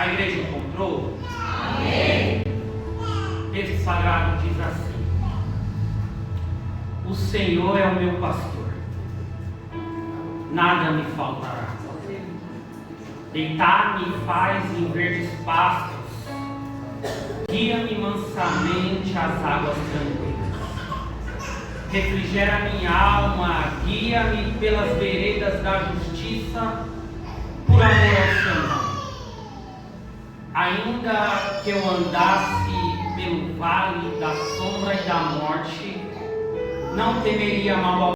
A igreja encontrou? Amém. O texto sagrado diz assim: o Senhor é o meu pastor, nada me faltará. Deitar-me faz em verdes pastos, guia-me mansamente às águas tranquilas. Refrigera minha alma, guia-me pelas veredas da justiça, por amor ao seu nome. Ainda que eu andasse pelo vale da sombra e da morte, não temeria mal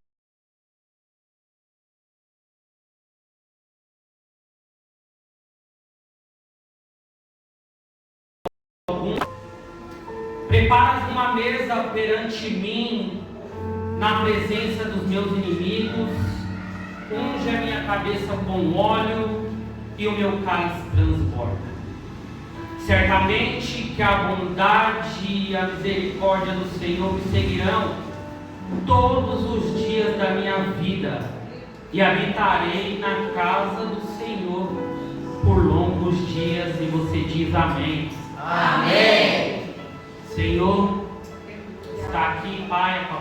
algum. Preparas uma mesa perante mim, na presença dos meus inimigos. Unge a minha cabeça com óleo e o meu cálice transborda. Certamente que a bondade e a misericórdia do Senhor me seguirão todos os dias da minha vida, e habitarei na casa do Senhor por longos dias. E você diz amém. Amém. Senhor, está aqui, Pai, com a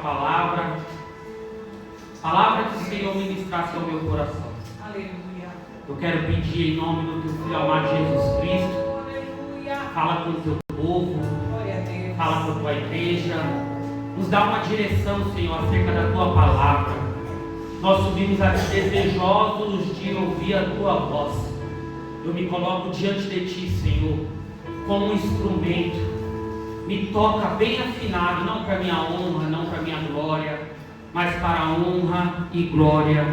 palavra que o Senhor ministrasse ao meu coração. Aleluia. Eu quero pedir em nome do teu Filho amado Jesus Cristo, fala com o teu povo, Glória a Deus. fala com a tua igreja, nos dá uma direção, Senhor, acerca da tua palavra. Nós subimos aqui desejosos de ouvir a tua voz. Eu me coloco diante de ti, Senhor, como um instrumento. Me toca bem afinado, não para minha honra, não para minha glória, mas para a honra e glória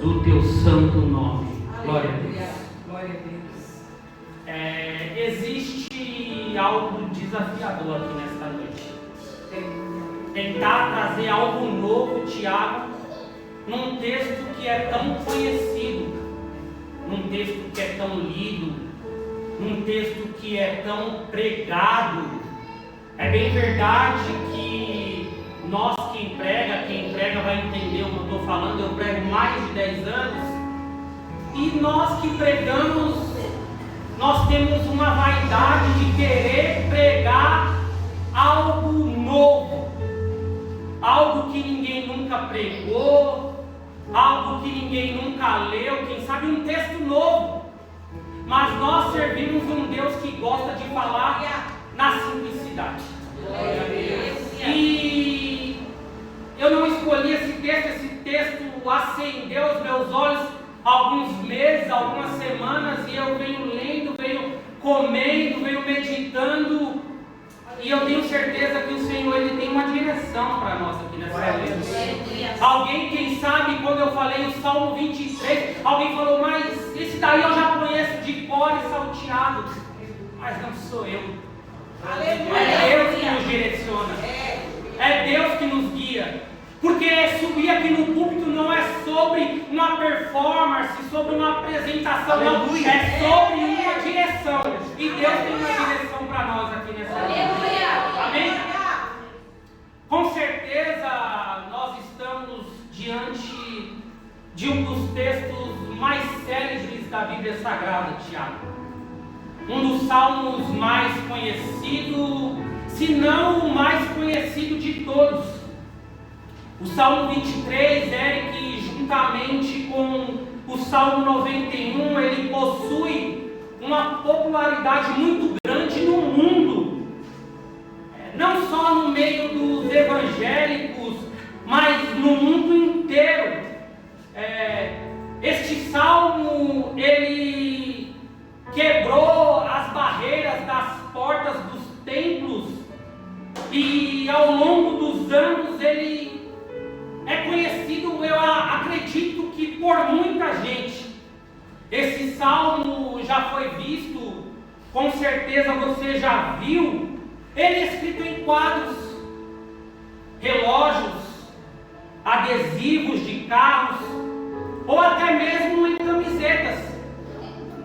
do teu santo nome. Glória a Deus. Glória a Deus. Existe algo desafiador aqui nesta noite. Tentar trazer algo novo, Tiago, num texto que é tão conhecido, num texto que é tão lido, num texto que é tão pregado. É bem verdade que nós, quem prega vai entender o que eu estou falando. Eu prego mais de 10 anos, e nós que pregamos, nós temos uma vaidade de querer pregar algo novo, algo que ninguém nunca pregou, algo que ninguém nunca leu, quem sabe um texto novo. Mas nós servimos um Deus que gosta de falar na simplicidade. E eu não escolhi esse texto acendeu os meus olhos há alguns meses, algumas semanas, e eu venho lendo, venho comendo, venho meditando, e eu tenho certeza que o Senhor, Ele tem uma direção para nós aqui nessa noite. Alguém, quem sabe, quando eu falei o Salmo 23, alguém falou, mas esse daí eu já conheço de cor e salteado. Mas não sou eu. É Deus que nos direciona. É Deus que nos guia. Porque subir aqui no púlpito não é sobre uma performance, sobre uma apresentação, não. É sobre uma direção. E Deus tem uma direção para nós aqui nessa noite. Amém? Com certeza nós estamos diante de um dos textos mais célebres da Bíblia Sagrada, Tiago. Um dos salmos mais conhecidos, se não o mais conhecido de todos. O Salmo 23, Eric, juntamente com o Salmo 91, ele possui uma popularidade muito grande no mundo. Não só no meio dos evangélicos, mas no mundo inteiro. Este salmo, ele quebrou as barreiras das portas dos templos, e ao longo dos anos ele é conhecido, eu acredito que por muita gente. Esse salmo já foi visto, com certeza você já viu, ele é escrito em quadros, relógios, adesivos de carros, ou até mesmo em camisetas.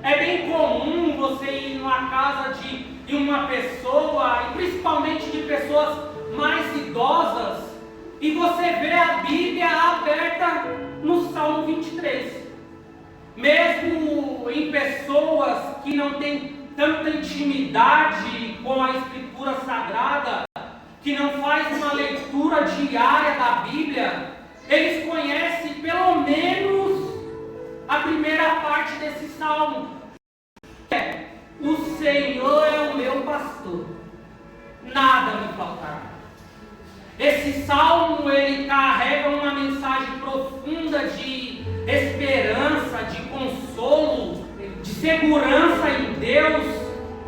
É bem comum você ir numa casa de uma pessoa, e principalmente de pessoas mais idosas, e você vê a Bíblia aberta no Salmo 23. mesmo em pessoas que não têm tanta intimidade com a Escritura Sagrada, que não faz uma leitura diária da Bíblia, eles conhecem pelo menos a primeira parte desse salmo. O Senhor é o meu pastor, nada me faltará. Esse salmo, ele carrega uma mensagem profunda de esperança, de consolo, de segurança em Deus.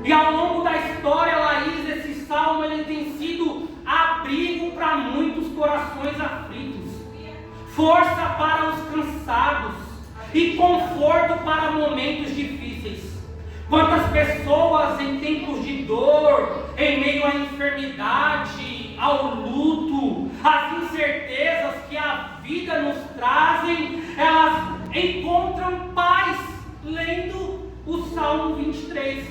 E ao longo da história, Laís, esse salmo ele tem sido abrigo para muitos corações aflitos, força para os cansados e conforto para momentos difíceis. Quantas pessoas em tempos de dor, em meio à enfermidade, ao luto, às incertezas que a vida nos trazem, elas encontram paz lendo o Salmo 23.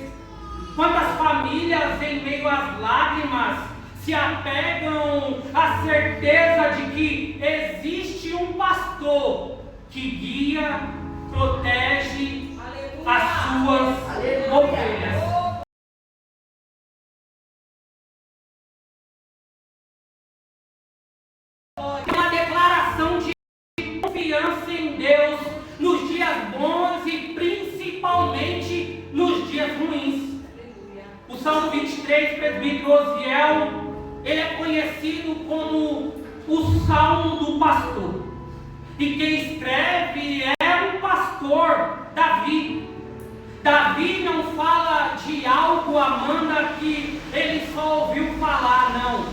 Quantas famílias em meio às lágrimas se apegam à certeza de que existe um pastor que guia, protege as suas ovelhas. Uma declaração de confiança em Deus nos dias bons e principalmente nos dias ruins. O Salmo 23, presbítero Osiel, ele é conhecido como o Salmo do Pastor. E quem escreve é o pastor Davi. Davi não fala de algo, Amanda, que ele só ouviu falar, não.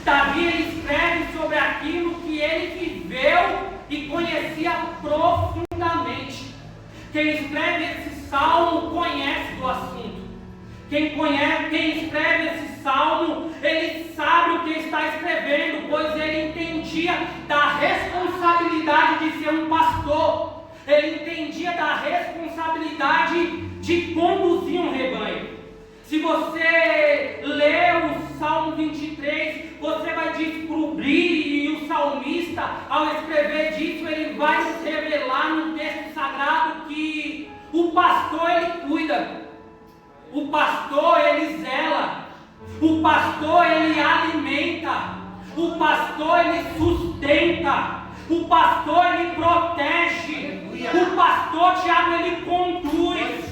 Davi ele escreve sobre aquilo que ele viveu e conhecia profundamente. Quem escreve esse salmo conhece do assunto. Quem escreve esse salmo, ele sabe o que está escrevendo, pois ele entendia da responsabilidade de ser um pastor. Ele entendia da responsabilidade de conduzir um rebanho. Se você ler o Salmo 23, você vai descobrir, e o salmista, ao escrever disso, ele vai nos revelar no texto sagrado que o pastor ele cuida, o pastor ele zela, o pastor ele alimenta, o pastor ele sustenta, o pastor ele protege, o pastor, Tiago, ele conduz,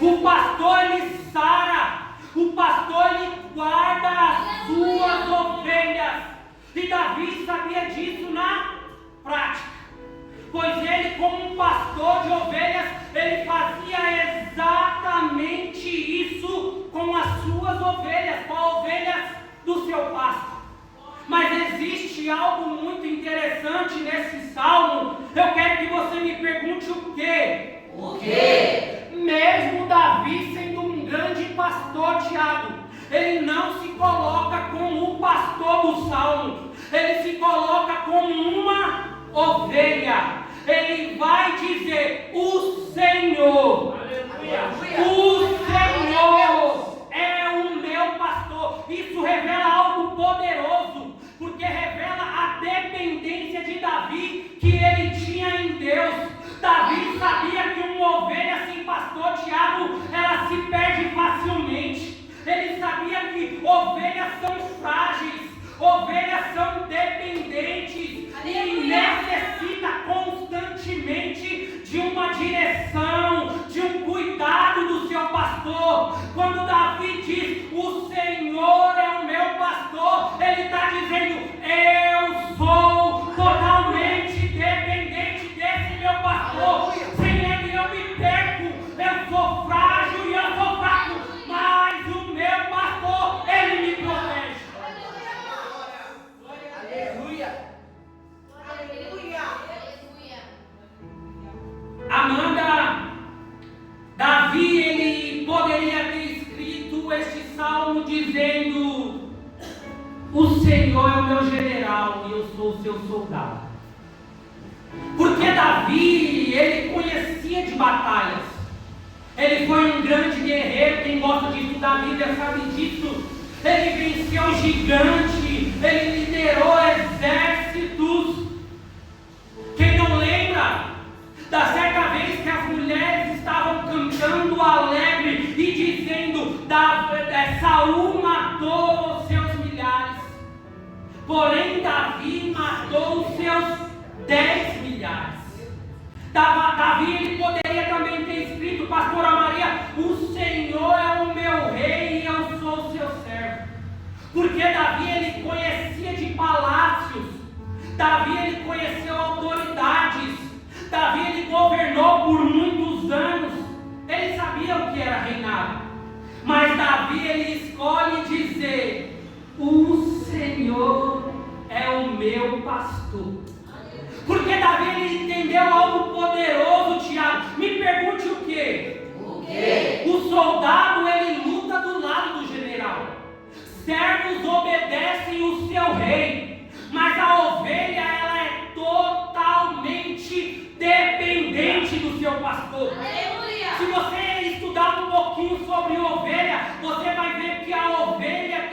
o pastor ele sara, o pastor ele guarda as suas ovelhas. E Davi sabia disso na prática, pois ele, como um pastor de ovelhas, ele fazia exatamente isso com as suas ovelhas, com as ovelhas do seu pasto. Mas existe algo muito interessante nesse salmo. Eu quero que você me pergunte o quê? O quê? Mesmo Davi sendo um grande pastor, Tiago, ele não se coloca como o pastor do salmo, ele se coloca como uma ovelha. Ele vai dizer: o Senhor, o Senhor é o meu pastor. Isso revela algo poderoso, porque revela a dependência de Davi que ele tinha em Deus. Davi sabia que uma ovelha sem pastor, Tiago, ela se perde facilmente. Ele sabia que ovelhas são frágeis, ovelhas são dependentes e necessita constantemente de uma direção, de um cuidado do seu pastor. Quando Davi diz: o Senhor é o meu pastor, ele está dizendo: eu sou totalmente dependente desse meu pastor. Sem ele eu me perco, eu sou frágil e eu sou fraco, mas o meu pastor, ele me protege. Amanda, Davi ele poderia ter escrito este salmo dizendo: o Senhor é o meu general e eu sou o seu soldado. Porque Davi ele conhecia de batalhas. Ele foi um grande guerreiro. Quem gosta de estudar a Bíblia sabe disso. Ele venceu gigante, ele liderou exércitos. Quem não lembra da certa vez que as mulheres Saul matou os seus milhares, porém Davi matou os seus 10 milhares. Davi ele poderia também ter escrito, pastora Maria, o Senhor é o meu rei e eu sou o seu servo. Porque Davi ele conhecia de palácios, Davi ele conheceu autoridades, Davi ele governou por muitos anos, ele sabia o que era reinado. Mas Davi ele escolhe dizer: o Senhor é o meu pastor. Porque Davi ele entendeu algo poderoso, Tiago. Me pergunte o quê? O quê? O soldado ele luta do lado do general. Servos obedecem o seu rei. Mas a ovelha ela é totalmente dependente do seu pastor. Aleluia. Se você estudar um pouquinho sobre ovelha, você vai ver que a ovelha,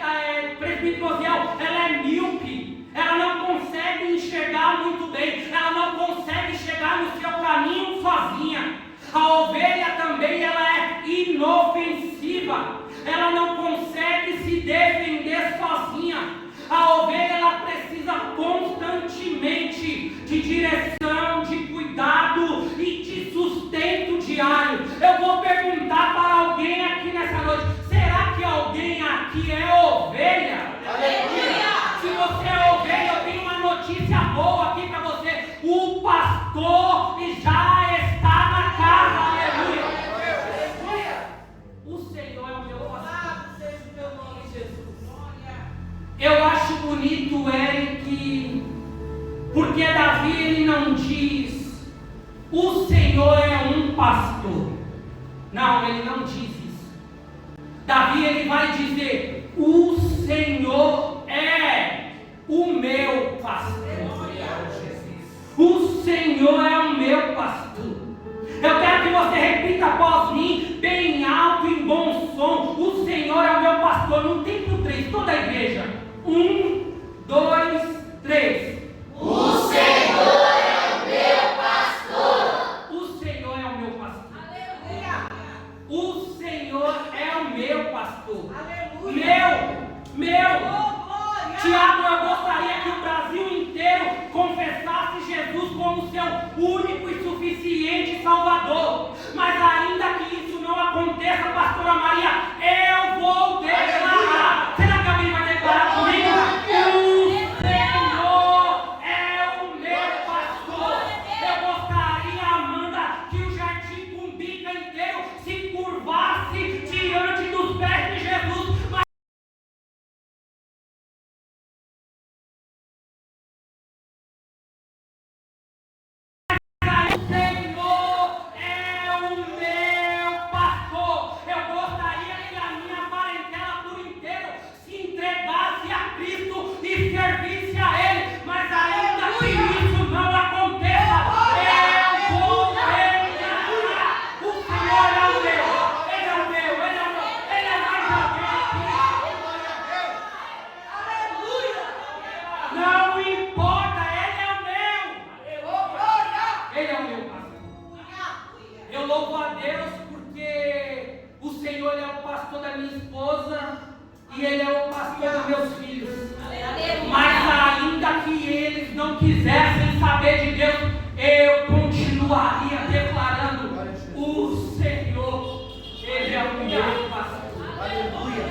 presbítero Osiel, ela é míope. Ela não consegue enxergar muito bem. Ela não consegue chegar no seu caminho sozinha. A ovelha também ela é inofensiva. Ela não consegue se defender sozinha. A ovelha ela precisa constantemente de direção, de cuidado e de sustento diário. Eu vou perguntar para alguém aqui nessa noite: será que alguém aqui é ovelha? Aleluia! Se você é ovelha, eu tenho uma notícia boa aqui para você: o pastor já está na casa. Aleluia! O Senhor é o meu pastor. Seja o teu nome, Jesus. Eu acho bonito, Eric, porque Davi ele não diz: o Senhor é um pastor. Não, ele não diz isso. Davi ele vai dizer: o Senhor é o meu pastor. O Senhor é o meu pastor. Eu quero que você repita após mim, bem alto, em bom som: o Senhor é o meu pastor. No tempo 3, toda a igreja. 1, 2, 3. O Senhor é o meu pastor. O Senhor é o meu pastor. Aleluia. O Senhor é o meu pastor. Aleluia. Meu. Oh, glória. Tiago, eu gostaria que o Brasil inteiro confessasse Jesus como seu único e suficiente Salvador. Mas ainda que isso não aconteça, pastora Maria, eu vou declarar. Será que alguém vai declarar comigo? O Senhor é o meu pastor. Eu gostaria, Amanda, que o Jardim Cumbica inteiro se curvasse diante dos pés de Jesus. E Ele é o pastor dos meus filhos. Mas ainda que eles não quisessem saber de Deus, eu continuaria declarando: o Senhor, Ele é o meu pastor. Aleluia.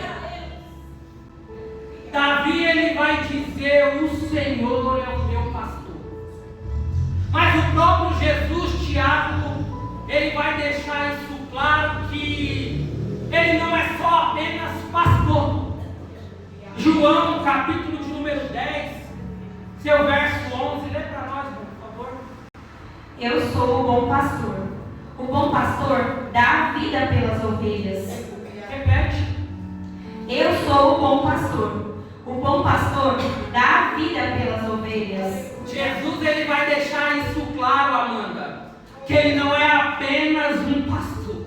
Davi ele vai dizer: o Senhor é o meu pastor. Mas o próprio Jesus, Tiago, ele vai deixar isso claro, que Ele não é só apenas pastor. João, capítulo de número 10, seu verso 11, lê para nós, por favor. Eu sou o bom pastor. O bom pastor dá a vida pelas ovelhas. Repete. Eu sou o bom pastor. O bom pastor dá a vida pelas ovelhas. Jesus ele vai deixar isso claro, Amanda, que Ele não é apenas um pastor.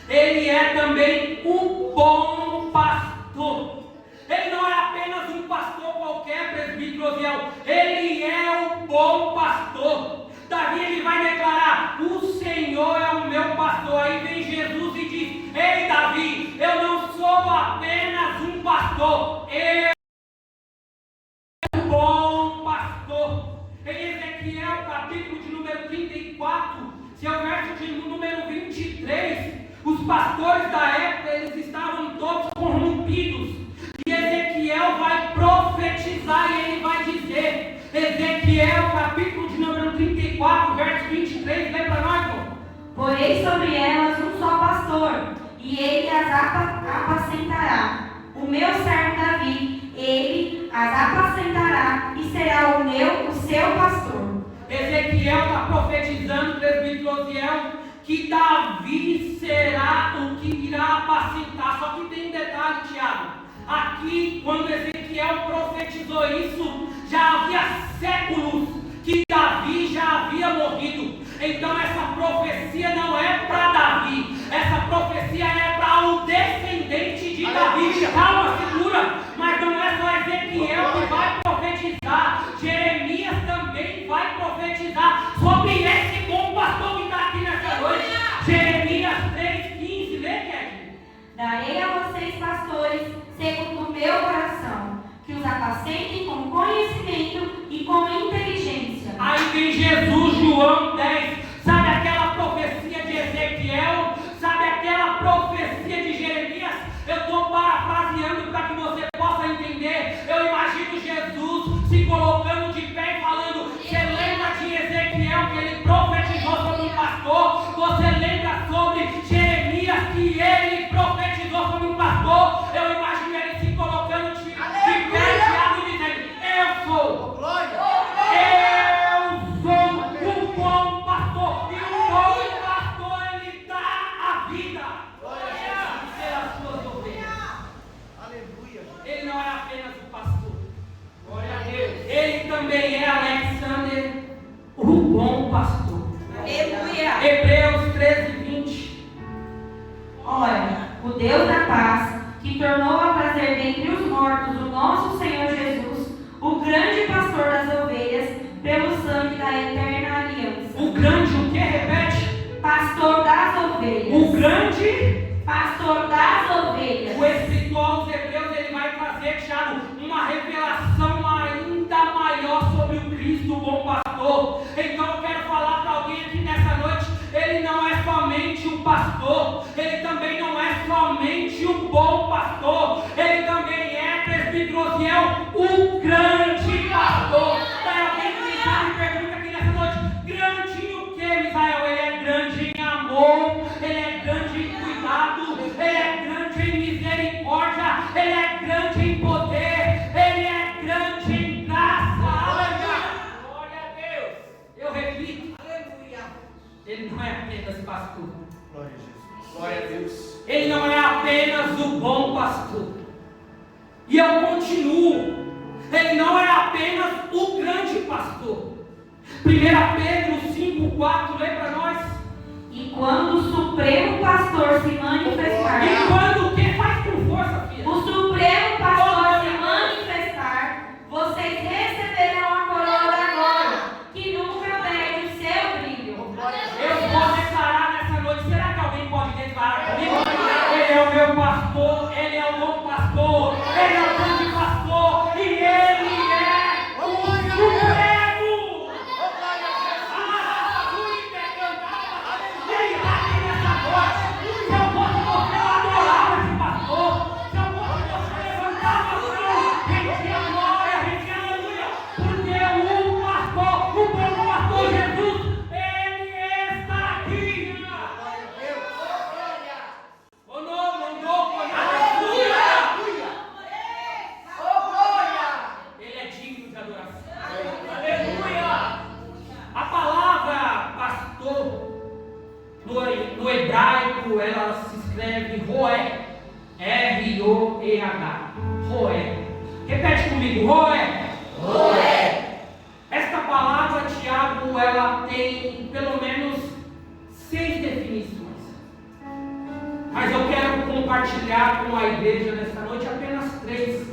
Ele é também o bom pastor. Ele não é apenas um pastor qualquer, presbítero Osiel. Ele é o bom pastor. Davi ele vai declarar: o Senhor é o meu pastor. Aí vem Jesus e diz: ei Davi, eu não sou apacentará. O meu servo Davi, ele as apacentará e será o seu pastor. Ezequiel está profetizando, presbítero Osiel, que Davi será o que irá apacentar. Só que tem um detalhe, Tiago. Aqui, quando Ezequiel profetizou isso, já havia séculos que Davi já havia morrido. Então essa profecia não é para Davi, essa profecia é para o descendente de Davi. Calma, segura, mas não é só Ezequiel que vai profetizar, Jeremias também vai profetizar sobre esse bom pastor que está aqui nessa noite. Jeremias 3,15, lê, Kevin. Darei a vocês pastores segundo o meu coração, que os apacentem com conhecimento e com inteligência. Aí vem Jesus, João 10. Sabe aquela profecia de Ezequiel? Sabe aquela profecia de Jeremias? Eu estou parafraseando para que você possa entender. Eu imagino Jesus se colocando de pé e falando: você lembra de Ezequiel que ele profetizou sobre um pastor? Você lembra sobre Jeremias que ele profetizou sobre um pastor? Eu imagino ele se colocando de pé, Tiago, dizendo: eu sou. Ele também é Alexander, o bom pastor. Aleluia. Hebreus 13:20. Ora, o Deus da paz, que tornou a trazer dentre os mortos o nosso Senhor Jesus, o grande pastor das ovelhas, pelo sangue da eterna aliança. O grande o que? Repete. Pastor das ovelhas. O grande pastor das ovelhas. O escritor aos Hebreus, ele vai trazer, Tiago, uma revelação ainda maior sobre o Cristo, o bom pastor. Então eu quero falar para alguém aqui nessa noite: ele não é somente um pastor, ele também não é somente um bom pastor, ele também é, presbítero Osiel, o grande pastor. Daí alguém que me sabe pergunta aqui nessa noite: grande em o que, Misael? Ele é grande em amor, ele é grande em cuidado, ele é grande em misericórdia, ele é grande em poder, ele é grande em graça. Aleluia! Glória a Deus! Eu repito, aleluia! Ele não é apenas pastor. Glória a Jesus. Glória a Deus. Ele não é apenas o bom pastor. E eu continuo. Ele não é apenas o grande pastor. 1 Pedro 5,4, lê para nós. E quando o Supremo Pastor se manifestar. E quando o que? Faz com força, filha. O Supremo Pastor se manifestar, vocês receberão a coroa da glória, que nunca perde o seu brilho. Eu vou declarar nessa noite. Será que alguém pode declarar comigo? Ele é o meu pastor, ele é o bom pastor, ele é o grande pastor, e ele é o Supremo. No hebraico ela se escreve Roé, R-O-E-H, Roé. Repete comigo, Roé. Roé. Esta palavra, Tiago, ela tem pelo menos 6 definições. Mas eu quero compartilhar com a igreja nesta noite apenas 3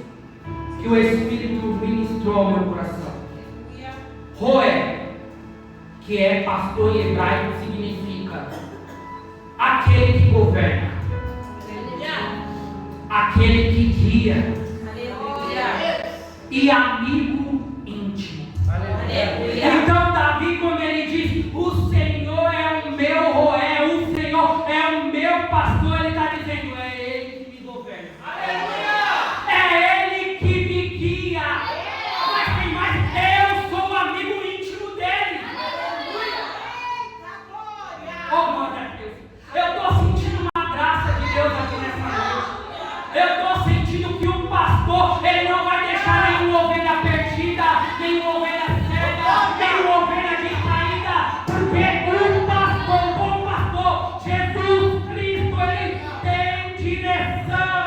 que o Espírito ministrou ao meu coração. Roé, que é pastor em hebraico, significa aquele que governa, aquele que guia, e amigo íntimo. Então Davi, quando ele diz: o Senhor é o meu roé, o Senhor é o meu pastor, ele está dizendo: é Ele que me governa, é Ele que me guia. Mas tem mais: eu sou amigo íntimo dele. Oh, glória a Deus. Eu estou sentindo uma graça de Deus aqui nessa noite. Ele não vai deixar nenhuma ovelha perdida, nenhuma ovelha cega, nenhuma ovelha distraída, porque o pastor, o bom pastor, Jesus Cristo, ele tem direção.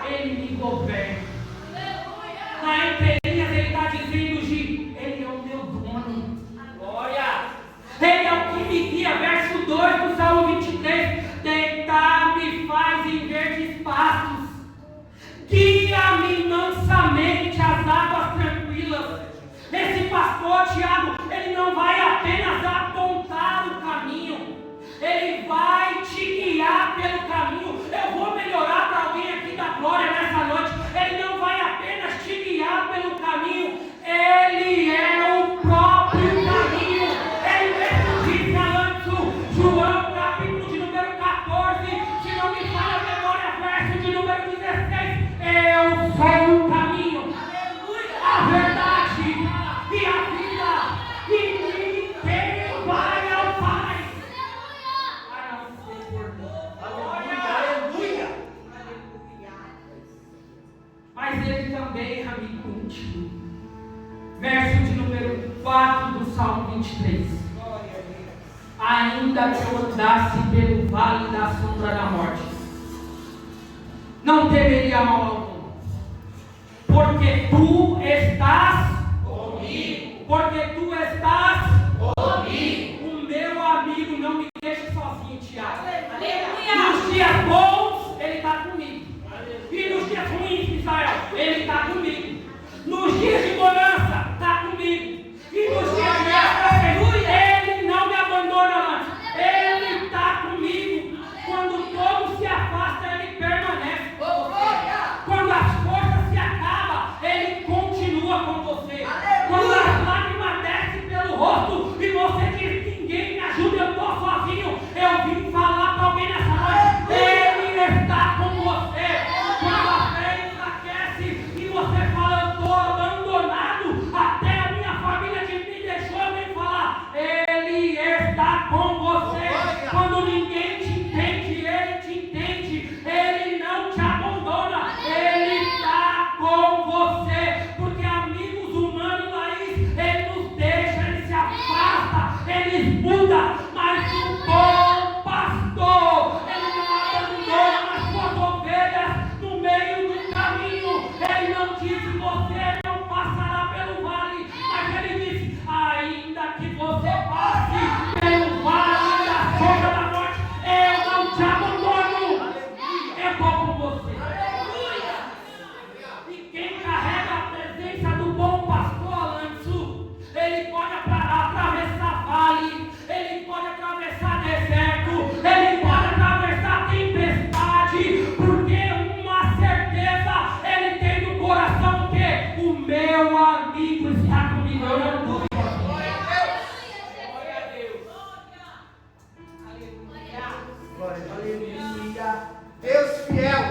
Ele me governa. Na entrelinhas ele está dizendo, ele é o meu dono. Glória. Ele é o que me guia. Verso 2 do Salmo 23. Deitar-me faz em verdes pastos. Guia-me mansamente às águas tranquilas. Esse pastor, Tiago, ele não vai apenas apontar o caminho. Ele vai te guiar pelo caminho. Eu vou melhorar para alguém aqui da glória nessa noite. Ele não vai apenas te guiar pelo caminho. Ele é o próprio caminho. Ele mesmo disse antes, João capítulo de número 14, se não me falha a memória, verso de número 16. Eu sou o caminho, a verdade e a vida. E ninguém vai ao Pai. Aleluia. Mas ele também é amigo íntimo. Verso de número 4 do Salmo 23. Ainda que eu andasse pelo vale da sombra da morte, não temeria mal algum, porque tu estás comigo. Porque tu estás comigo. O meu amigo não me deixa sozinho, Tiago. Nos dias bons, ele está comigo. E nos dias ruins, Israel, ele está comigo. Nos dias de bonança, está comigo. E nos dias de guerra, ele não me abandona antes. Ele está comigo. Quando todo se afasta, ele permanece com você. Quando as forças se acabam, ele continua com você. Quando as lágrimas descem pelo rosto e você diz, ninguém me ajuda, eu estou sozinho. Eu vim falar para alguém nessa noite. Ele está com você. Quando a fé enfraquece e você fala, eu estou abandonado, até a minha família me deixou, eu venho falar, ele está com você. Quando ninguém te entende, ele te entende. Ele não te abandona, ele está com você. Porque amigos humanos, Laís, ele nos deixa, ele se afasta, ele muda. Mas o bom pastor, ele não abandona as suas ovelhas no meio do caminho. Ele não disse, você não passará pelo vale, mas ele disse, ainda que você passe pelo vale da sombra da morte, eu não te abandono. Eu estou com você. E quem carrega a presença do bom pastor, Lanço, ele pode atravessar vale, ele pode atravessar deserto, ele pode atravessar tempestade, porque uma certeza ele tem no coração, que o meu amigo está comigo. Eu não estou sozinho. Glória a Deus. Aleluia. Deus fiel.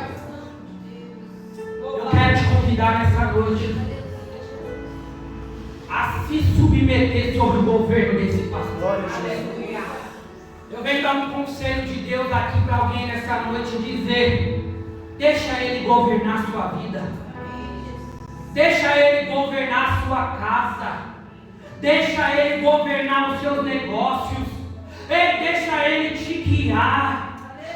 Eu quero te convidar nessa noite a se submeter sobre o governo desse pastor. Glória a Jesus. Eu venho dar um conselho de Deus aqui para alguém nessa noite, dizer, deixa ele governar a sua vida. Deixa ele governar a sua casa. Deixa ele governar os seus negócios. Deixa ele te guiar.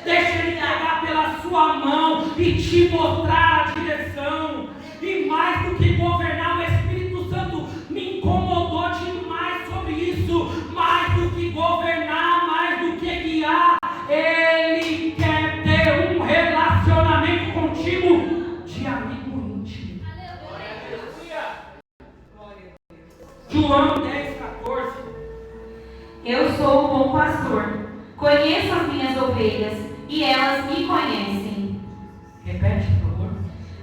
Deixa ele pegar pela sua mão e te mostrar a direção. E mais do que governar, o Espírito Santo me incomodou demais sobre isso. Mais do que governar, mais do que guiar, ele quer ter um relacionamento contigo de amigo íntimo. João 10:14. Eu sou o bom pastor, conheço as minhas ovelhas e elas me conhecem. Repete, por favor.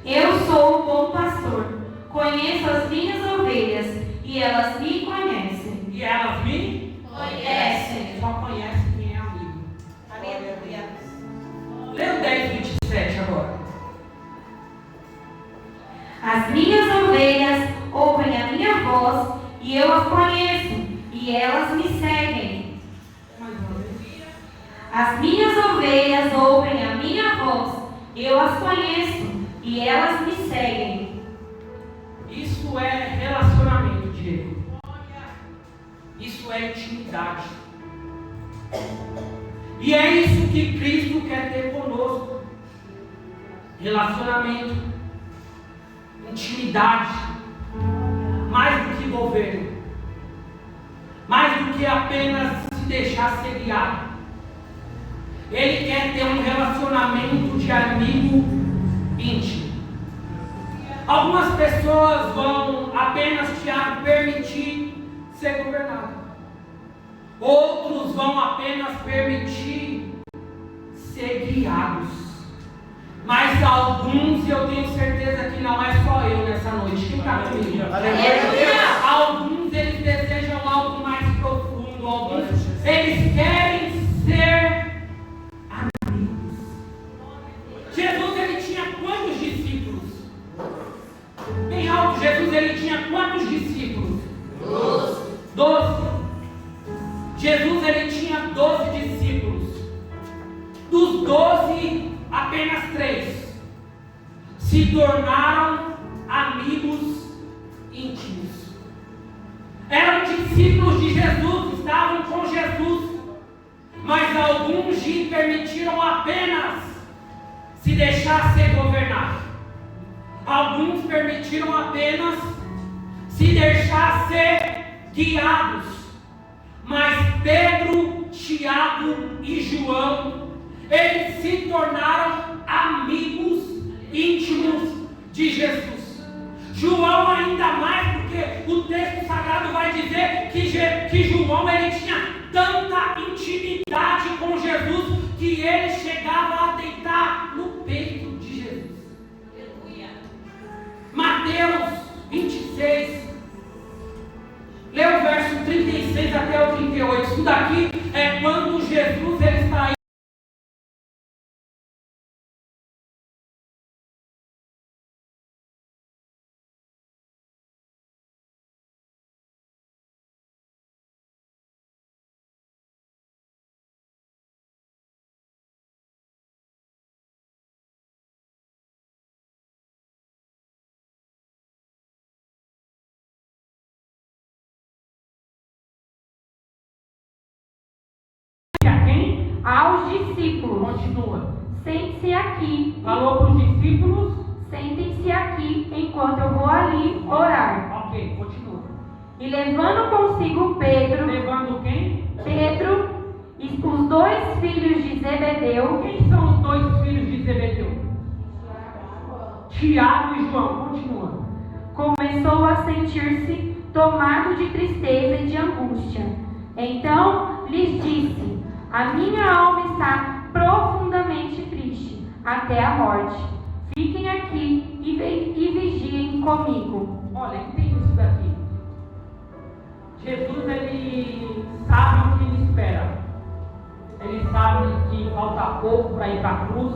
Eu sou o bom pastor, conheço as minhas ovelhas e elas me conhecem. E elas me Conhecem. só conhecem quem é amigo. Aleluia. Lê o 10:27 agora. As minhas ovelhas ouvem a minha voz e eu as conheço e elas me seguem. Mais uma vez. As minhas ovelhas ouvem a minha voz, eu as conheço e elas me seguem. Isso é relacionamento, Diego. Isso é intimidade. E é isso que Cristo quer ter conosco. Relacionamento, intimidade, mais do que governo, mais do que apenas se deixar ser guiado. Ele quer ter um relacionamento de amigo íntimo. Algumas pessoas vão apenas te permitir ser governado. Outros vão apenas permitir ser guiados. Mas alguns, eu tenho certeza que não é só eu nessa noite. Quem está comigo? Alguns, eles desejam algo mais profundo. Alguns, eles querem ser amigos. Jesus, ele tinha quantos discípulos? Bem alto, Jesus, ele tinha quantos discípulos? 12. Jesus, ele tinha 12 discípulos. Dos 12, apenas 3 se tornaram amigos íntimos. Eram discípulos de Jesus, estavam com Jesus, mas alguns lhe permitiram apenas se deixar ser governado. Alguns permitiram apenas se deixar ser guiados. Mas Pedro, Tiago e João, eles se tornaram amigos íntimos de Jesus. João ainda mais, porque o texto sagrado vai dizer que João, ele tinha tanta intimidade com Jesus que ele chegava a deitar no peito de Jesus. Mateus 26, lê o verso 36 até o 38. Isso daqui é quando Jesus, ele está aí. Aos discípulos, Continua. sente-se aqui. Falou para os discípulos. Sentem-se aqui enquanto eu vou ali orar. Ok, continua. E levando consigo Pedro, Levando quem? Pedro e os 2 filhos de Zebedeu, Quem são os 2 filhos de Zebedeu? Tiago e João. Continua. começou a sentir-se tomado de tristeza e de angústia. Então lhes disse: a minha alma está profundamente triste, até a morte. Fiquem aqui e vigiem comigo. Olha, entenda isso daqui. Jesus, ele sabe o que ele espera. Ele sabe que falta pouco para ir para a cruz.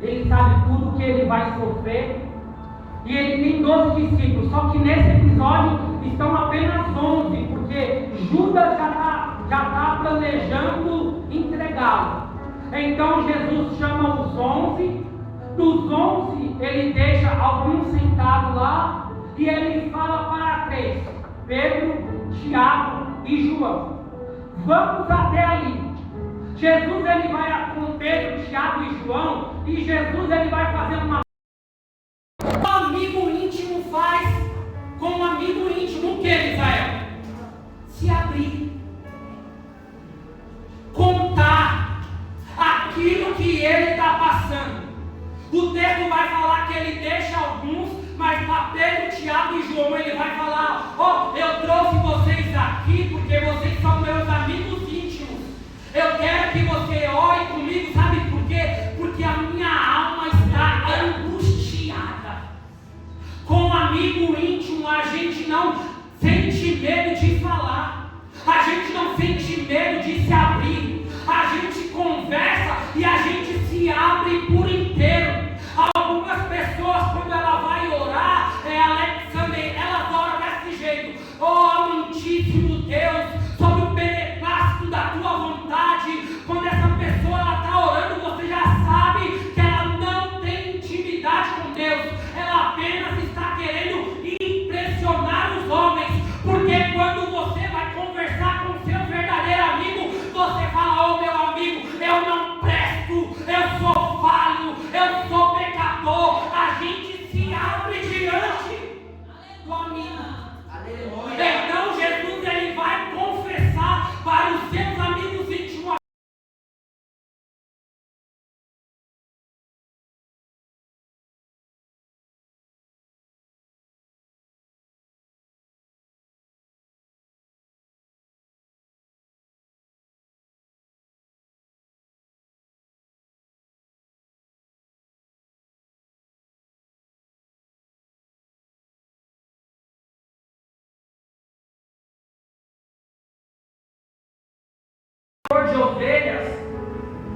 Ele sabe tudo que ele vai sofrer. E ele tem 12 discípulos. Só que nesse episódio estão apenas 11, porque Judas já está planejando entregá-lo. Então Jesus chama os 11. Dos 11, ele deixa alguns sentados lá. E ele fala para 3: Pedro, Tiago e João. Vamos até ali. Jesus, ele vai com Pedro, Tiago e João. E Jesus, ele vai fazer uma... Um amigo íntimo faz com um amigo íntimo o que, Israel? Se abrir. Contar aquilo que ele está passando. O texto vai falar que ele deixa alguns, mas para Pedro, Tiago e João ele vai falar: ó, eu trouxe vocês aqui porque vocês são meus amigos íntimos. Eu quero que você ore comigo, sabe por quê? Porque a minha alma está angustiada. Com um amigo íntimo a gente não sente medo de falar. A gente não sente medo de se abrir. A gente conversa e a gente se abre por inteiro. Algumas pessoas, quando ela vai orar, Alexander, elas oram desse jeito: ó amantíssimo Deus, sobre o beneplácito da tua vontade. Quando essa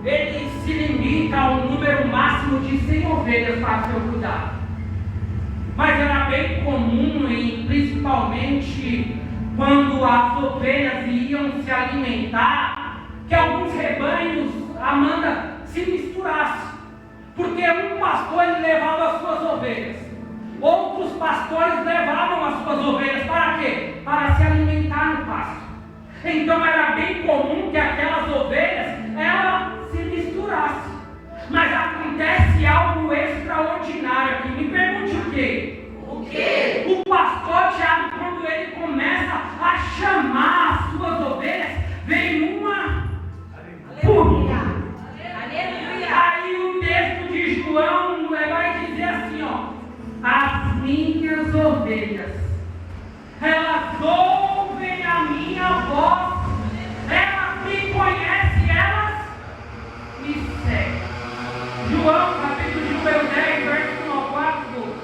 ele se limita ao número máximo de 100 ovelhas para seu cuidado. Mas era bem comum, e principalmente quando as ovelhas iam se alimentar, que alguns rebanhos, Amanda, se misturassem. Porque um pastor ele levava as suas ovelhas, outros pastores levavam as suas ovelhas para quê? Para se alimentar no pasto. Então era bem comum que aquelas ovelhas elas se misturassem. Mas acontece algo extraordinário aqui. Me pergunte o quê? O quê? O pastor Tiago, quando ele começa a chamar as suas ovelhas, vem uma. Aleluia. Aleluia. Aí o texto de João vai dizer assim, ó: as minhas ovelhas, elas ouvem a minha voz, elas me conhecem, elas me seguem. João, capítulo de número 10, verso 1 ao 4.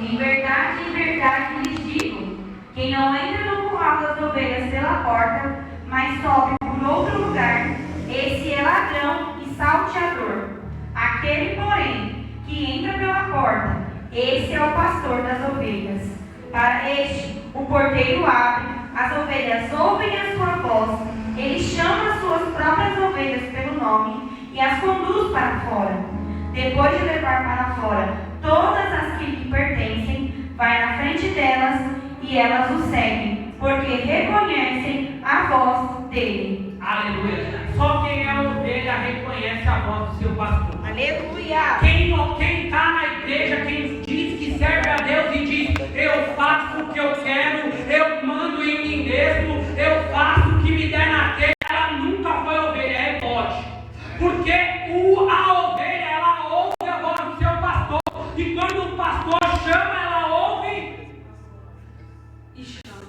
Em verdade lhes digo, quem não entra no curral das ovelhas pela porta, mas sobe por outro lugar, esse é ladrão e salteador. Aquele, porém, que entra pela porta, esse é o pastor das ovelhas. Para este, o porteiro abre, as ovelhas ouvem a sua voz, ele chama as suas próprias ovelhas pelo nome e as conduz para fora. Depois de levar para fora todas as que lhe pertencem, vai na frente delas e elas o seguem, porque reconhecem a voz dele. Aleluia. Só quem é ovelha reconhece a voz do seu pastor. Aleluia. Quem está na igreja, quem diz que serve a Deus e diz: eu faço o que eu quero, eu mando em mim mesmo, eu faço o que me der na terra, ela nunca foi ovelha, é bode. Porque a ovelha, ela ouve a voz do seu pastor, e quando o pastor chama, ela ouve e chama.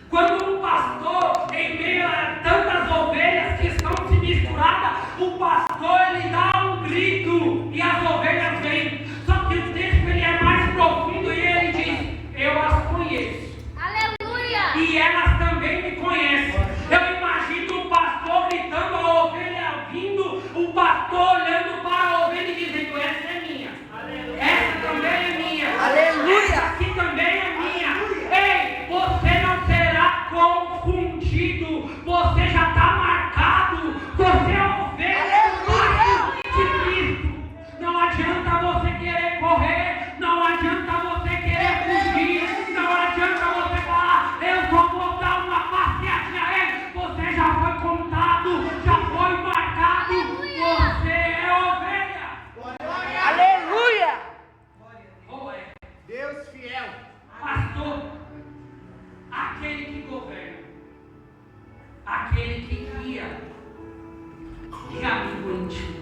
Quando o pastor, em meio a tantas ovelhas que estão se misturadas, o pastor ele dá um grito e as ovelhas vêm. Só que o texto ele é mais profundo e ele diz: eu as conheço. Aleluia. E elas também me conhecem. Eu imagino o pastor gritando, a ovelha vindo, o pastor olhando para a ovelha e dizendo: essa é minha. Aleluia. Essa também é minha. Aleluia. Essa aqui também é minha. Ei, você não será confundido. Você já está marcado. Você é ovelha de Cristo. Não adianta você querer correr. Não adianta você querer fugir. Não adianta você falar: eu só vou dar uma passeadinha. Ei, você já foi contado. Já foi marcado. Você é ovelha. Aleluia. Ou é Deus fiel. pastor, aquele que governa, aquele que guia e amigo íntimo.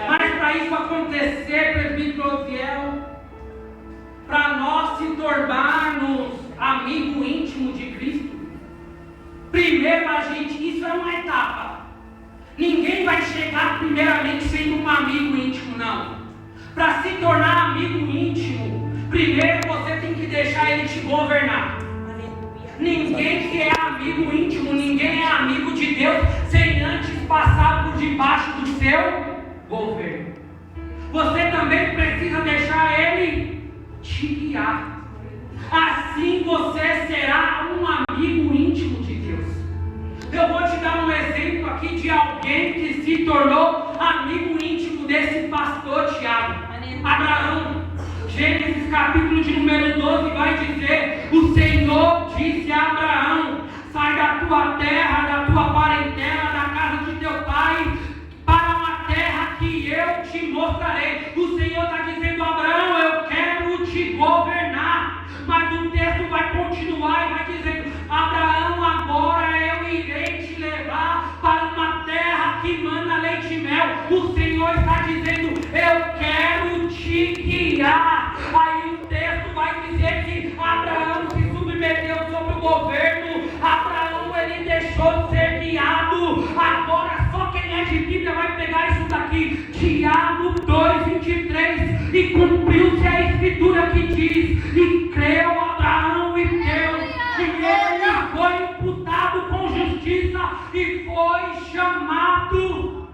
Mas para isso acontecer, presbítero Osiel, para nós se tornarmos amigo íntimo de Cristo, primeiro isso é uma etapa. Ninguém vai chegar primeiramente sendo um amigo íntimo, não. Para se tornar amigo íntimo, primeiro você tem que deixar ele te governar. Ninguém que é amigo íntimo, ninguém é amigo de Deus sem antes passar por debaixo do seu governo. Você também precisa deixar ele te guiar. Assim você será um amigo íntimo de Deus. Eu vou te dar um exemplo aqui de alguém que se tornou amigo íntimo desse pastor Tiago. Abraão. Gênesis capítulo de número 12 vai dizer: o Senhor disse a Abraão: sai da tua terra, da tua parentela, da casa de teu pai, para uma terra que eu te mostrarei. O Senhor está dizendo: Abraão, eu quero te governar. Mas o texto vai continuar e vai dizendo: Abraão, agora eu irei te levar para uma terra que mana leite e mel. O Senhor está dizendo: eu quero te guiar. Aí o texto vai dizer que Abraão se submeteu sobre o governo. Abraão ele deixou de ser guiado chamado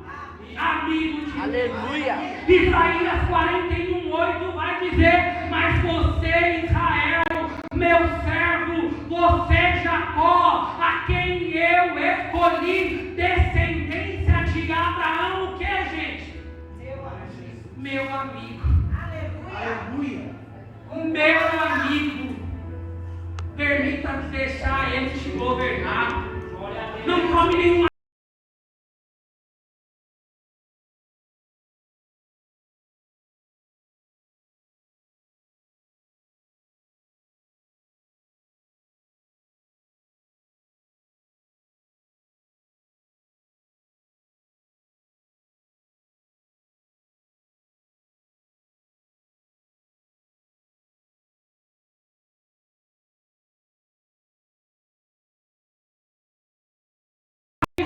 amigo de Deus. Aleluia. Isaías 41:8 vai dizer: mas você, Israel, meu servo, você, Jacó, a quem eu escolhi, descendência de Abraão, o que, gente? Meu amigo. Aleluia. O meu amigo. Permita-me deixar ele te governar. Não come nenhuma.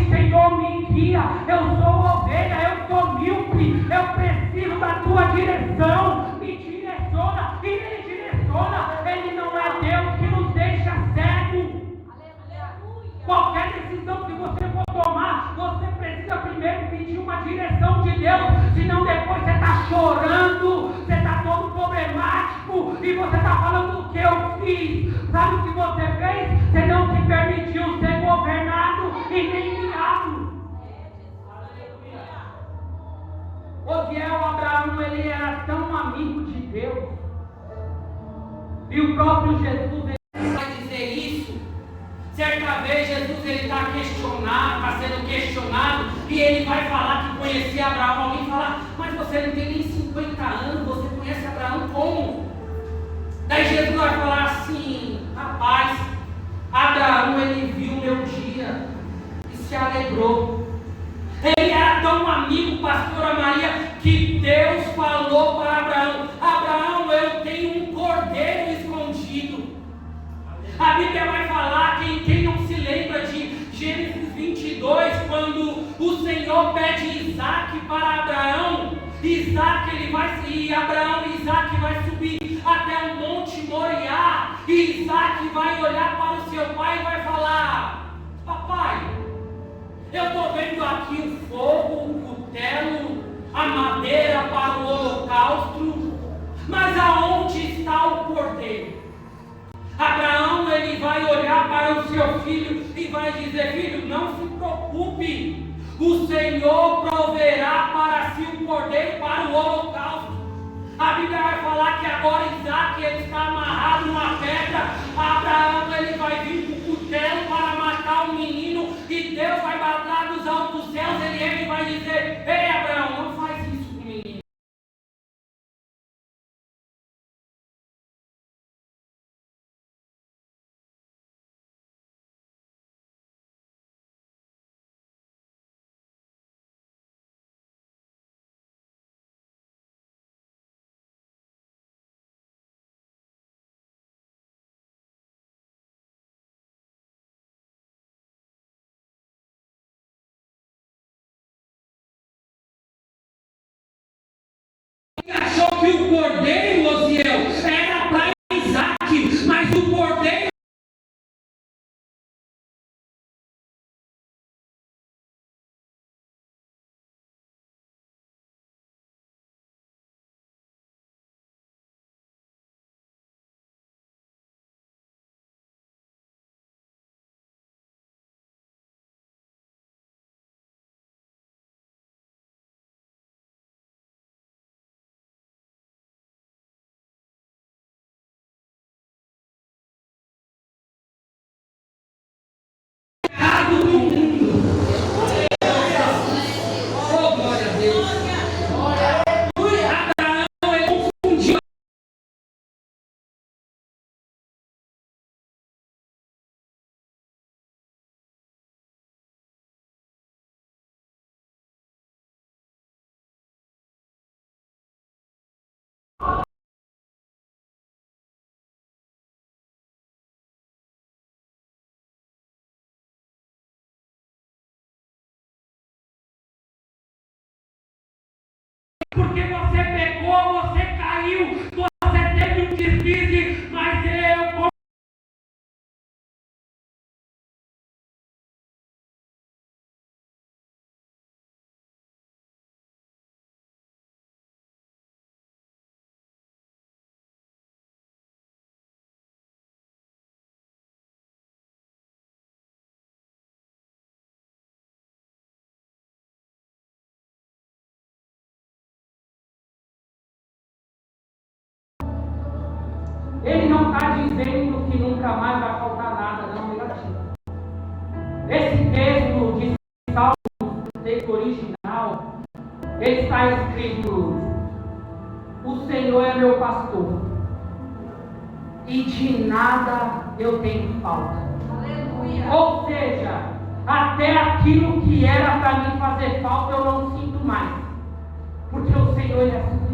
Senhor, me guia, eu sou ovelha, eu sou míope, eu preciso da tua direção, me direciona, e ele direciona, ele não é Deus que nos deixa cego. Qualquer decisão que você for tomar, você precisa primeiro pedir uma direção de Deus, senão depois você está chorando, você está todo problemático, e você está falando o que eu fiz. Sabe o que você fez? Você não se permitiu ser governado e nem guiado. Osiel, Abraão, ele era tão amigo de Deus, e o próprio Jesus ele vai dizer isso. Certa vez Jesus está sendo questionado, e ele vai falar que conhecia Abraão. Alguém fala: mas você não tem nem 50 anos, você conhece Abraão como? Daí Jesus vai falar assim: rapaz, Abraão ele viu o meu dia e se alegrou. Ele era tão amigo, pastora Maria, que Deus falou para Abraão: Abraão, eu tenho um cordeiro escondido. A Bíblia vai falar, quem não se lembra de Gênesis 22, quando o Senhor pede Isaac para Abraão, Abraão e Isaac vai subir até o Monte Moriá, e Isaac vai olhar para o seu pai e vai falar: papai, eu estou vendo aqui o fogo, o cutelo, a madeira para o holocausto, mas aonde está o cordeiro? Abraão ele vai olhar para o seu filho e vai dizer: filho, não se preocupe, o Senhor proverá para si o cordeiro para o holocausto. A Bíblia vai falar que agora Isaac ele está amarrado numa pedra. Abraão ele vai vir com o cutelo para matar o menino, e Deus vai bater dos altos céus, ele vai dizer: ei Abraão, não faz isso com o menino. Achou que o cordeiro, Osiel, era para Isaac, mas o cordeiro Ele não está dizendo que nunca mais vai faltar nada, não, negativo. Esse texto de Salmos, no texto original, ele está escrito: o Senhor é meu pastor, e de nada eu tenho falta. Aleluia. Ou seja, até aquilo que era para mim fazer falta eu não sinto mais, porque o Senhor ele é suficiente.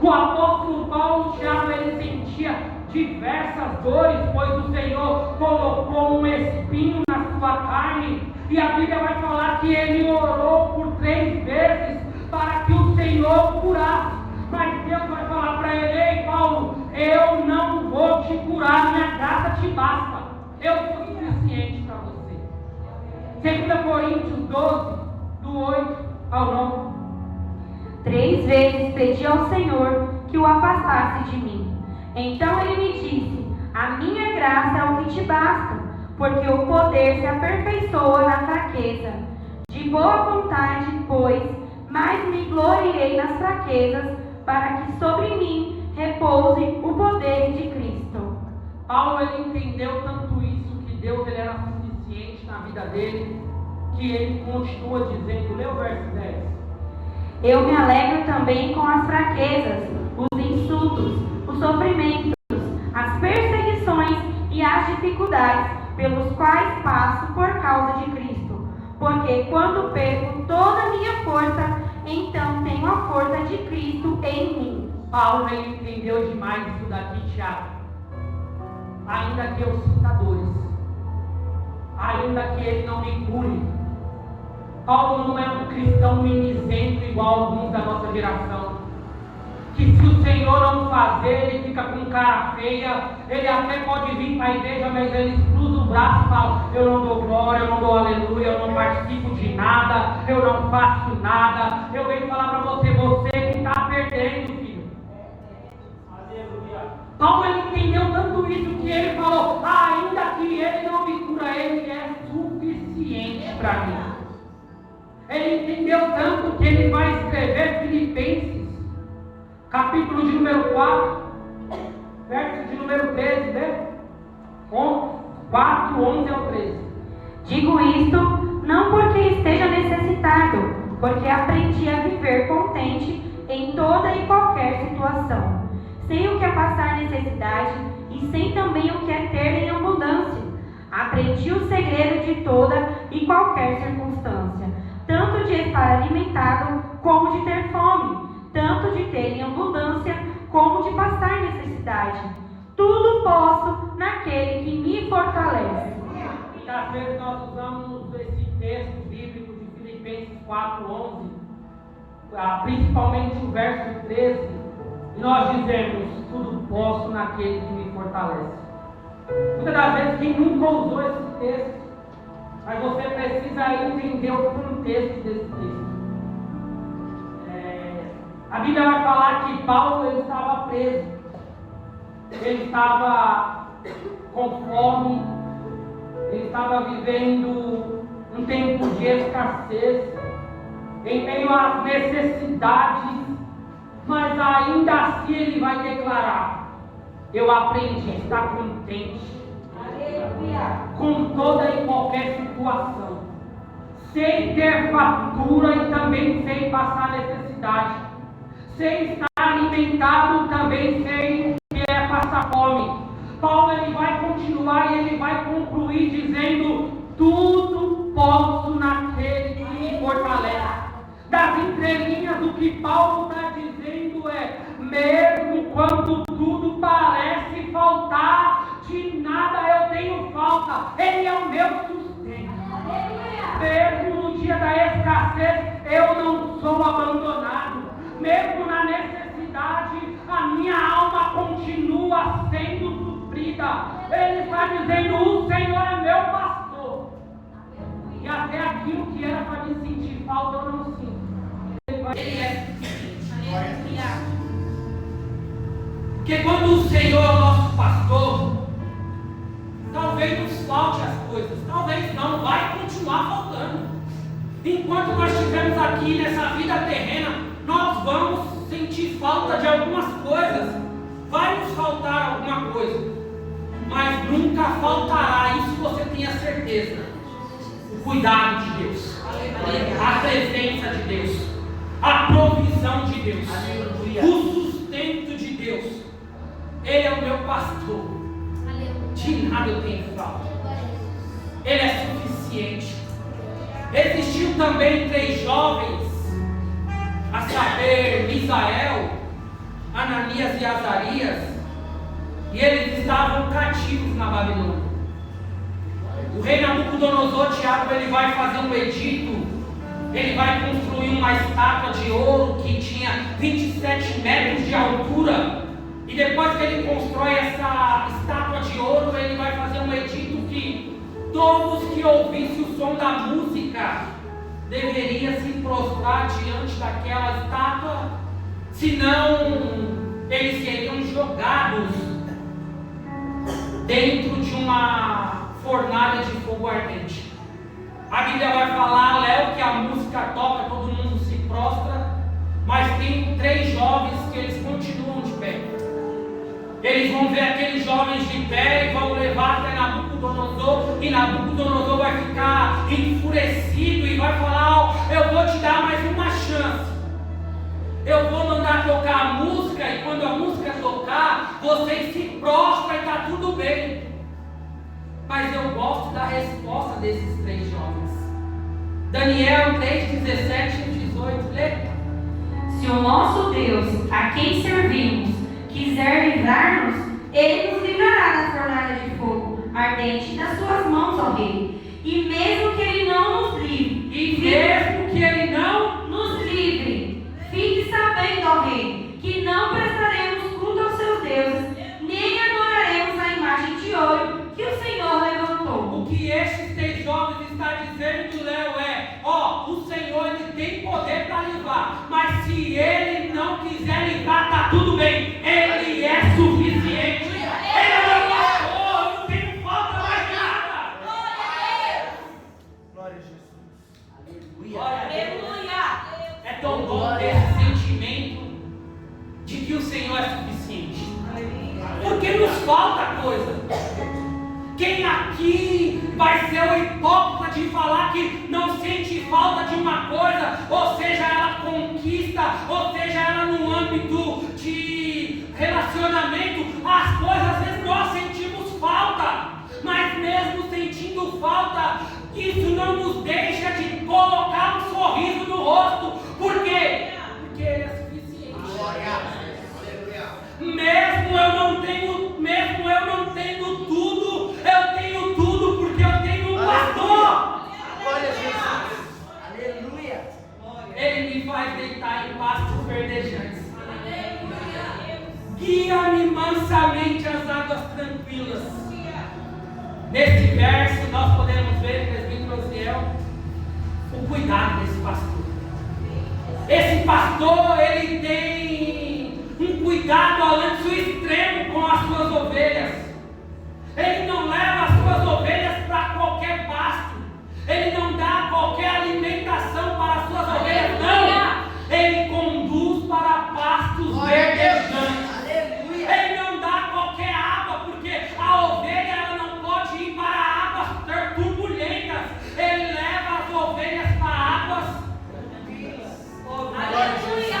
O apóstolo Paulo, Tiago, ele sentia diversas dores, pois o Senhor colocou um espinho na sua carne, e a Bíblia vai falar que ele orou por 3 vezes para que o Senhor o curasse. Mas Deus vai falar para ele: ei Paulo, eu não vou te curar, minha graça te basta, eu sou suficiente para você. 2 Coríntios 12, do 8 ao 9. 3 vezes pedi ao Senhor que o afastasse de mim. Então ele me disse: a minha graça é o que te basta, porque o poder se aperfeiçoa na fraqueza. De boa vontade, pois, mais me gloriei nas fraquezas, para que sobre mim repouse o poder de Cristo. Paulo ele entendeu tanto isso, que Deus ele era suficiente na vida dele, que ele continua dizendo, lê o verso 10. Eu me alegro também com as fraquezas, os insultos, os sofrimentos, as perseguições e as dificuldades pelos quais passo por causa de Cristo. Porque quando perco toda a minha força, então tenho a força de Cristo em mim. Paulo ele entendeu demais isso daqui, Tiago. Ainda que eu sinta dores, ainda que ele não me cure. Paulo não é um cristão mimizento igual alguns da nossa geração, que se o Senhor não fazer, ele fica com cara feia. Ele até pode vir para a igreja, mas ele cruza o braço e fala: eu não dou glória, eu não dou aleluia, eu não participo de nada, eu não faço nada. Eu venho falar para você, você que está perdendo, filho. Aleluia. Paulo ele entendeu tanto isso que ele falou: ainda que ele não me cura, ele é suficiente para mim. Ele entendeu tanto que ele vai escrever Filipenses, capítulo de número 4, verso de número 13, né? 4, 11 ao 13. Digo isto não porque esteja necessitado, porque aprendi a viver contente em toda e qualquer situação, sem o que é passar necessidade e sem também o que é ter em abundância. Aprendi o segredo de toda e qualquer circunstância, tanto de estar alimentado como de ter fome, tanto de ter em abundância como de passar necessidade. Tudo posso naquele que me fortalece. Muitas vezes nós usamos esse texto bíblico de Filipenses 4:11, principalmente o verso 13, e nós dizemos: tudo posso naquele que me fortalece. Muitas das vezes quem nunca usou esse texto, mas você precisa entender o contexto desse texto. A Bíblia vai falar que Paulo ele estava preso, ele estava com fome, ele estava vivendo um tempo de escassez, em meio às necessidades, mas ainda assim ele vai declarar: eu aprendi a estar contente com toda e qualquer situação, sem ter fartura e também sem passar necessidade, sem estar alimentado também sem que é passar fome. Paulo ele vai continuar e ele vai concluir dizendo: tudo posso naquele que me fortalece. Das entrelinhas, o que Paulo está dizendo é: mesmo quando tudo parece faltar, de nada eu tenho falta, ele é o meu sustento. Mesmo no dia da escassez, eu não sou abandonado. Mesmo na necessidade, a minha alma continua sendo suprida. Ele está dizendo: o Senhor é meu pastor, e até aquilo que era para me sentir falta, eu não sinto. Ele é suficiente. Porque quando o Senhor é o nosso pastor, talvez nos falte as coisas, talvez não, vai continuar faltando. Enquanto nós estivermos aqui nessa vida terrena, nós vamos sentir falta de algumas coisas. Vai nos faltar alguma coisa, mas nunca faltará, isso você tenha certeza, o cuidado de Deus, a presença de Deus, a provisão de Deus, o sustento de Deus. Ele é o meu pastor, de nada eu tenho falta, Ele é suficiente. Existiu também 3 jovens, a saber, Misael, Ananias e Azarias, e eles estavam cativos na Babilônia. O rei Nabucodonosor, Tiago, ele vai fazer um edito, ele vai construir uma estátua de ouro que tinha 27 metros de altura, e depois que ele constrói essa estátua de ouro, ele vai fazer um edito que todos que ouvissem o som da música deveriam se prostrar diante daquela estátua, senão eles seriam jogados dentro de uma fornalha de fogo ardente. A Bíblia vai falar, Léo, que a música toca, todo mundo se prostra, mas tem 3 jovens que eles continuam de pé. Eles vão ver aqueles jovens de pé e vão levar até Nabucodonosor, e Nabucodonosor vai ficar enfurecido e vai falar: eu vou te dar mais uma chance, eu vou mandar tocar a música, e quando a música tocar, vocês se prostram e está tudo bem. Mas eu gosto da resposta desses 3 jovens. Daniel 3, 17 e 18, lê. Se o nosso Deus, a quem servimos, quiser livrar-nos, Ele nos livrará da fornalha de fogo ardente das suas mãos, ó Rei. E mesmo que Ele não nos livre, fique sabendo, ó Rei, que não prestaremos culto aos seus deuses, nem adoraremos a imagem de ouro que o Senhor levantou. O que estes 3 jovens estão dizendo, Léo, é: o Senhor, Ele tem poder para livrar, mas se Ele não quiser livrar, está tudo bem, Ele é suficiente, Ele é meu pastor, eu não tenho falta mais de nada. Glória a Jesus. Glória a Deus. É tão bom ter esse sentimento de que o Senhor é suficiente, porque nos falta coisa. Quem aqui vai ser o hipócrita de falar que não sente falta de uma coisa, ou seja, ela conquista, ou seja, ela no âmbito de relacionamento, as coisas às vezes nós sentimos falta, mas mesmo sentindo falta, isso não nos deixa de colocar um sorriso no rosto. Por quê? Porque Ele é suficiente. Mesmo eu não tendo tudo, eu tenho tudo porque eu tenho um pastor. Glória a Jesus. Aleluia. Ele me faz deitar em pastos verdejantes. Guia-me mansamente às águas tranquilas. Nesse verso nós podemos ver, presbítero Osiel, o cuidado desse pastor. Esse pastor, ele tem um cuidado além do extremo com as suas ovelhas. Ele não leva as suas ovelhas para qualquer pasto. Ele não dá qualquer alimentação para as suas ovelhas, não. Ele conduz para pastos verdejantes. Ele não dá qualquer água, porque a ovelha ela não pode ir para águas turbulentas. Ele leva as ovelhas para águas. Aleluia.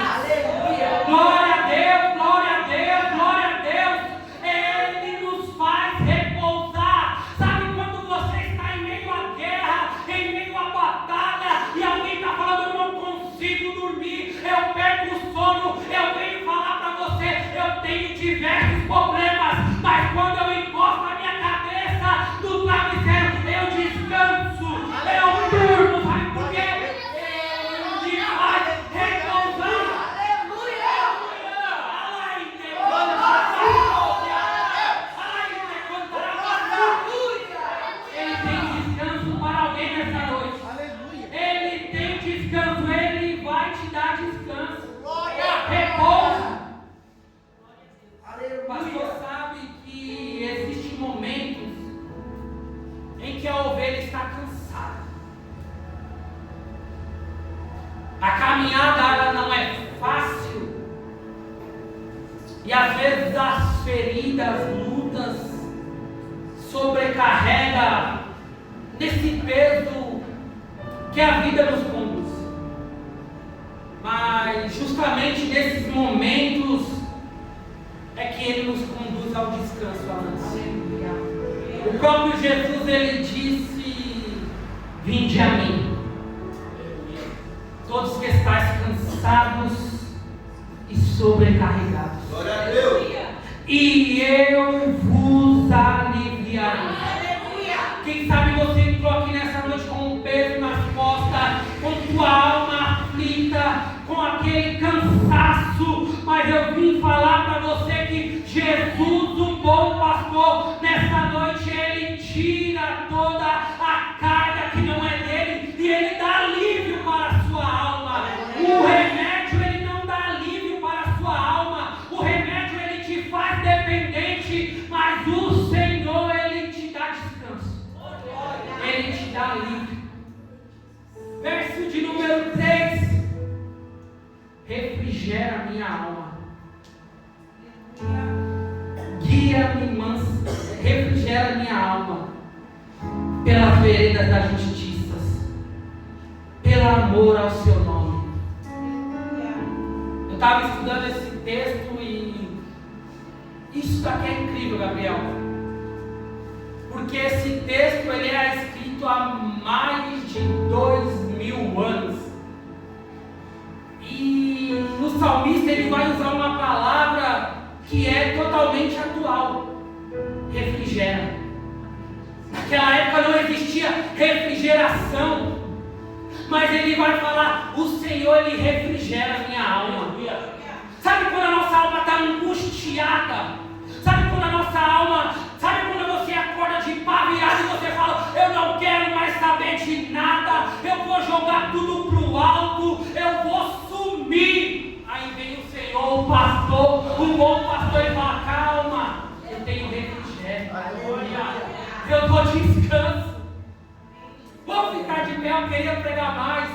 Glória a Deus, glória a Deus, glória a Deus. Ele nos faz repousar. Sabe quando você está em meio à guerra, em meio à batalha, e alguém está falando: eu não consigo dormir, eu perco o sono, eu venho falar para você: eu tenho diversos problemas, mas quando eu encosto a minha cabeça no travesseiro, eu descanso, eu durmo. Sabe por quê? Ele me faz repousar. Ele tem descanso para alguém nessa noite. Ele tem descanso, Ele vai te dar descanso. Repousa. O pastor sabe que existem momentos em que a ovelha está cansada. A caminhada ela não é fácil. E às vezes as as lutas, sobrecarrega nesse peso que a vida nos conduz. Mas justamente nesses momentos é que Ele nos conduz ao descanso, amados. O próprio Jesus, Ele disse: vinde a mim, todos que estáis cansados e sobrecarregados, glória a Deus, e eu vos aliviarei. Quem sabe você entrou aqui nessa noite com um peso nas costas, com tua alma aflita, com aquele cansaço, mas eu vim falar para você que Jesus, o bom pastor, nessa noite Ele tira toda a carga que não é dele e Ele dá alívio para a sua alma. O remédio, ele não dá alívio para a sua alma, o remédio, ele te faz dependente, mas o Senhor, Ele te dá descanso, Ele te dá alívio. Verso de número 3: refrigera minha alma, guia-me manso, refrigera minha alma pelas veredas da justiça, pelo amor ao seu nome. Eu estava estudando esse texto e isso daqui é incrível, Gabriel, porque esse texto ele é escrito há mais de 2000 anos. E o salmista ele vai usar uma palavra que é totalmente atual: refrigera. Naquela época não existia refrigeração, mas ele vai falar: o Senhor, Ele refrigera a minha alma. Sabe quando a nossa alma está angustiada? Sabe quando a nossa alma, sabe quando você acorda de pá virado e você fala: eu não quero mais saber de nada, eu vou jogar tudo pro alto, eu vou sumir. Aí vem o Senhor, o pastor, o bom pastor, e fala: calma, eu tenho refrigério, eu dou descanso. Vou ficar de pé, eu queria pregar mais,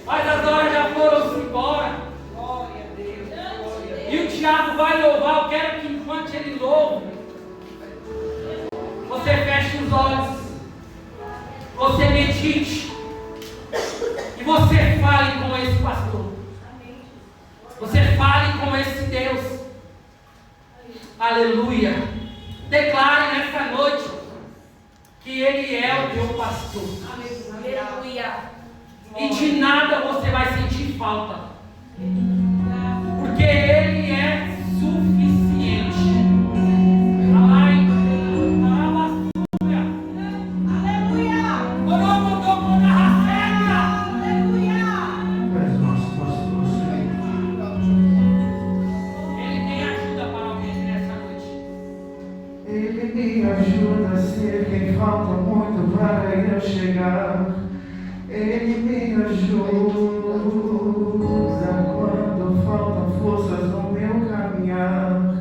mas as horas já foram-se embora. E o Tiago vai louvar. Eu quero que enquanto ele louva, você feche os olhos, você medite e você fale com esse pastor, você fale com esse Deus. Aleluia. Declare nessa noite que Ele é o teu pastor. Aleluia. E de nada você vai sentir falta, porque Ele é suficiente. Ele tem ajuda para alguém nessa noite. Ele me ajuda a ser quem falta muito para eu chegar. Ele me ajuda quando faltam forças no meu caminhar.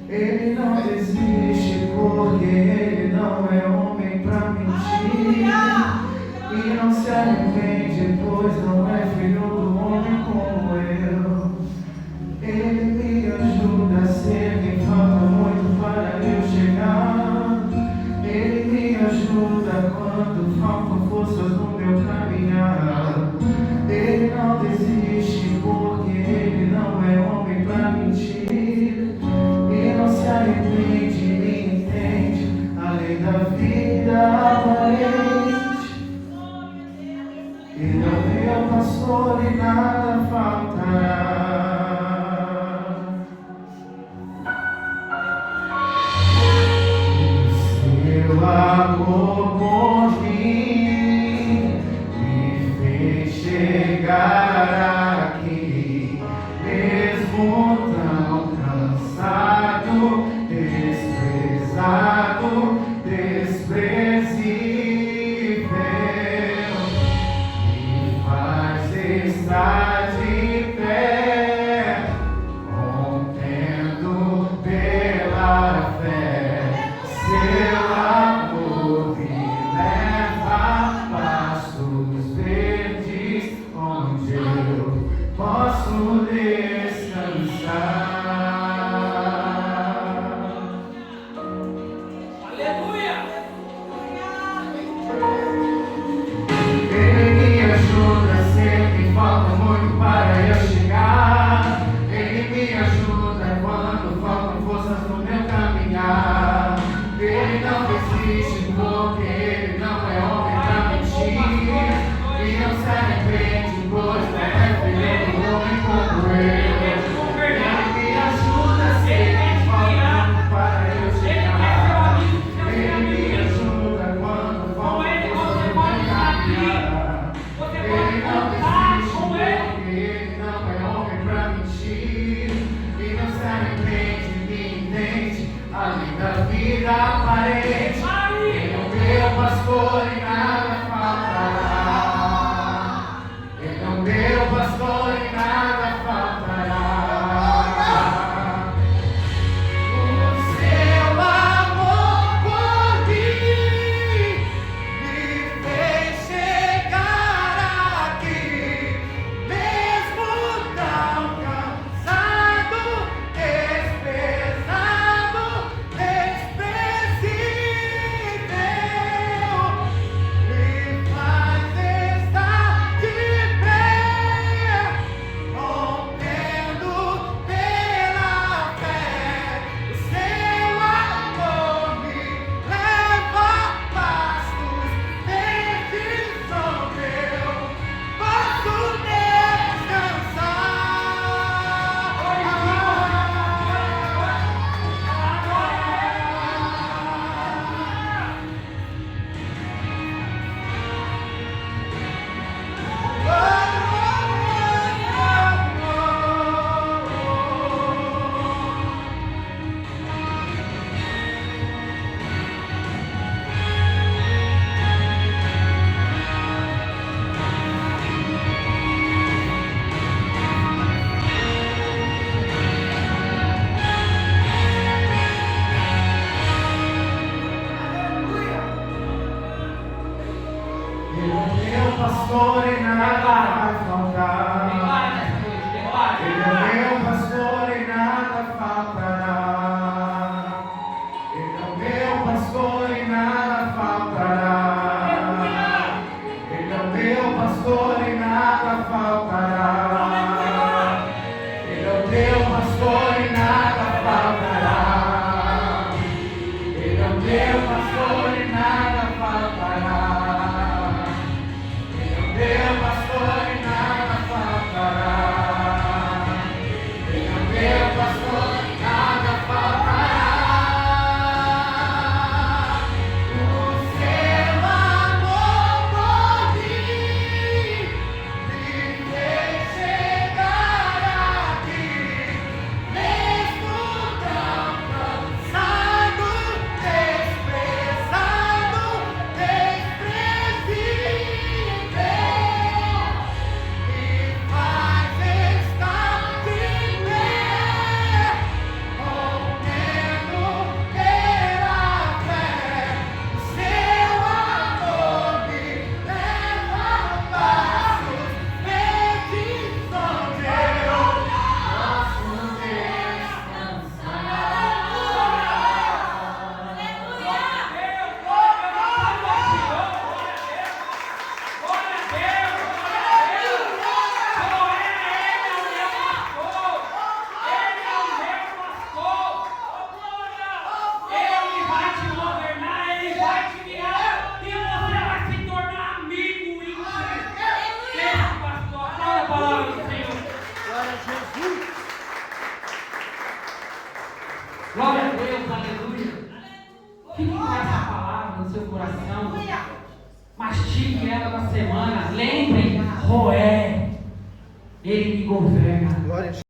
Ele não desiste porque Ele não é homem para mentir. E não se arrepende, pois não é filho do homem como eu. Ele me ajuda a ser quem falta muito para eu chegar. Ele me ajuda quando faltam forças no meu caminhar. Ele não desiste porque Ele não é homem para mentir. E não se arrepende, me entende, além da vida aparente. Ele é o meu pastor e nada faltará. Seu amor por mim me fez chegar aqui, mesmo tão cansado, desprezado, desprezível, me faz estar de pé, contendo pela fé. Seu amor me leva a pastos verdes, onde eu posso descansar. meu pastor e nada vai faltar. Declara nessa noite, declara. Ele é meu pastor e nada faltará. Ele é o meu pastor e nada faltará. Ele é o meu pastor e nada faltará. Ele é o teu pastor e nada faltará. Ele é o meu pastor e nada faltará. Ele é o teu pastor e nada faltará. Ele é o meu pastor e nada faltará. O seu amor por mim me fez chegar aqui, mesmo tão cansado, desprezado, desprezível, me faz estar de pé, rompendo pela fé. O seu amor me leva a passos verdes onde eu posso Glória a Deus, aleluia. Fique com essa palavra no seu coração. Mastique ela na semana. Lembrem, Roé, ele me governa. Glória a Jesus.